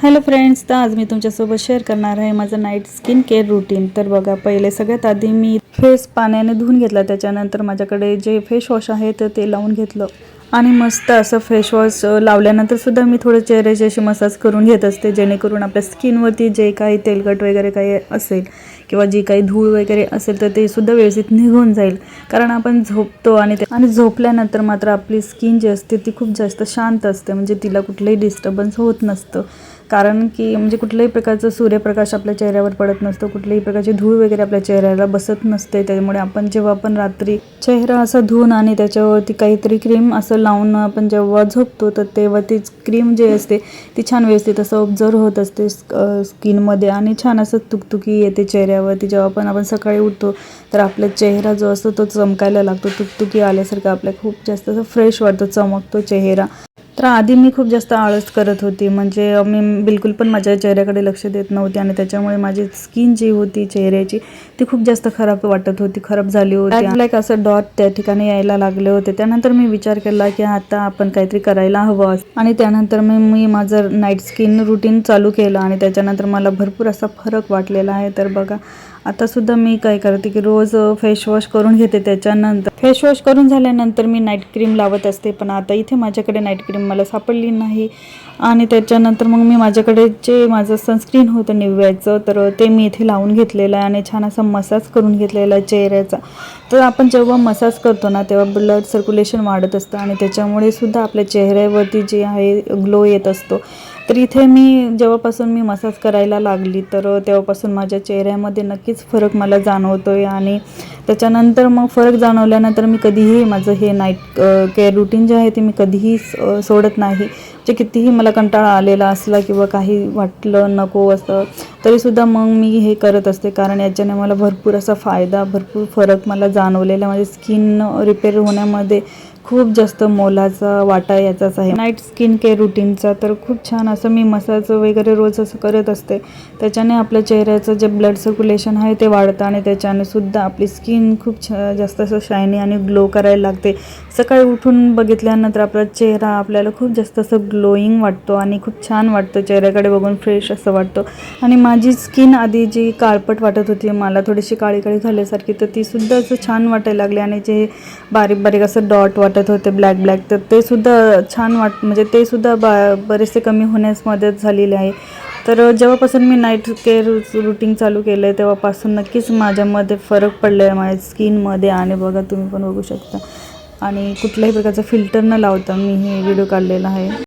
Hello friends, तर आज मी तुमच्यासोबत शेअर करणार आहे माझं नाईट स्किन केअर रूटीन। तर बघा, पहिले सगळ्यात आधी मी फेस पाण्याने धुवून घेतला, त्याच्यानंतर माझ्याकडे जे फेस वॉश आहे तर ते लावून घेतलं आणि मस्त असं फेस वॉश लावल्यानंतर सुद्धा मी थोडं चेहऱ्याची अशी मसाज करून घेत असते, जेणेकरून आपल्या स्किनवरती जे काही तेलकट वगैरे काही असेल किंवा जी काही धूळ वगैरे असेल तर ते सुद्धा व्यवस्थित निघून जाईल। कारण आपण झोपतो आणि झोपल्यानंतर मात्र आपली स्किन जी असते ती खूप जास्त शांत असते, म्हणजे तिला कुठलंही डिस्टर्बन्स होत नसतं। कारण की म्हणजे कुठल्याही प्रकारचं सूर्यप्रकाश आपल्या चेहऱ्यावर पडत नसतो, कुठल्याही प्रकारची धूळ वगैरे आपल्या चेहऱ्याला बसत नसते। त्यामुळे आपण जेव्हा आपण रात्री चेहरा असा धुवून आणि त्याच्यावरती काहीतरी क्रीम असं लावून आपण जेव्हा झोपतो तर तेव्हा ती क्रीम जी असते ती छान व्यवस्थित असं ऑब्झर्व होत असते स्किनमध्ये आणि छान असं तुकतुकी येते चेहऱ्यावरती। जेव्हा पण आपण सकाळी उठतो तर आपला चेहरा जो असतो तो चमकायला लागतो, तुकतुकी आल्यासारखं आपल्या खूप जास्त असं फ्रेश वाटतो, चमकतो चेहरा। तर आधी मी खूप जास्त आळस करत होती, म्हणजे मी बिलकुल पण माझ्या चेहऱ्याकडे लक्ष देत नव्हते आणि त्याच्यामुळे माझी स्किन जी होती चेहऱ्याची ती खूप जास्त खराब वाटत होती, खराब झाली होती, लाईक असं डॉट त्या ठिकाणी यायला लागले होते। त्यानंतर मी विचार केला की आता आपण काहीतरी करायला हवं आणि त्यानंतर मी माझं नाईट स्किन रूटीन चालू केलं आणि त्याच्यानंतर मला भरपूर असा फरक वाटलेला आहे। तर बघा, आता सुद्धा मी काय करते की रोज फेस वॉश करून घेते, त्याच्यानंतर फेस वॉश करून झाल्यानंतर मी नाईट क्रीम लावत असते। पण आता इथे माझ्याकडे नाईट क्रीम मला सापडली नाही आणि त्याच्यानंतर मग मी माझ्याकडे जे माझं सनस्क्रीन होतं निव्याचं तर ते मी इथे लावून घेतलेलं आहे आणि छान असा मसाज करून घेतलेला आहे चेहऱ्याचा। तर आपण जेव्हा मसाज करतो ना तेव्हा ब्लड सर्क्युलेशन वाढत असतं आणि त्याच्यामुळे सुद्धा आपल्या चेहऱ्यावरती जे आहे ग्लो येत असतो। तर इथे जेव्हापासून मी मसाज करायला लागली तर तेव्हापासून माझ्या चेहऱ्यामध्ये नक्कीच फरक मला जाणवतोय आणि त्याच्यानंतर मग फरक जाणवल्यानंतर मी कधीही माझं हे नाईट केअर रूटीन जे आहे ते मी कधीही सोडत नाही। जे कितीही मला कंटाळा आलेला असला किंवा काही वाटलं नको असं तरीसुद्धा मग मी हे करत असते, कारण याच्याने मला भरपूर असा फायदा, भरपूर फरक मला जाणवलेला, माझी स्किन रिपेअर होण्यामध्ये खूप जास्त मोलाचा वाटा याचाच आहे नाईट स्किन केअर रूटीनचा। तर खूप छान असं मी मसाज वगैरे रोज असं करत असते, त्याच्याने आपल्या चेहऱ्याचं जे ब्लड सर्क्युलेशन आहे ते वाढतं आणि त्याच्याने सुद्धा आपली स्किन खूप जास्त असं शायनी आणि ग्लो करायला लागते। सकाळी उठून बघितल्यानंतर आपला चेहरा आपल्याला खूप जास्त असं ग्लोईंग वाटतो आणि खूप छान वाटतं, चेहऱ्याकडे बघून फ्रेश असं वाटतं। आणि माझी स्किन आधी जी काळपट वाटत होती, मला थोडीशी काळी काळी झाल्यासारखी, तर ती सुद्धा असं छान वाटायला लागली आणि जे बारीक बारीक असं डॉट वाटत होते ब्लॅक ब्लॅक, तर ते सुद्धा छान म्हणजे ते सुद्धा बरेचसे कमी होण्यास मदत झालेली आहे। तर जेव्हापासून मी नाईट केअर रूटीन चालू केलं आहे तेव्हापासून नक्कीच माझ्यामध्ये फरक पडला आहे माझ्या स्किनमध्ये। आणि बघा, तुम्ही पण बघू शकता आणि कुठल्याही प्रकारचं फिल्टर न लावता मी हे व्हिडिओ काढलेला आहे।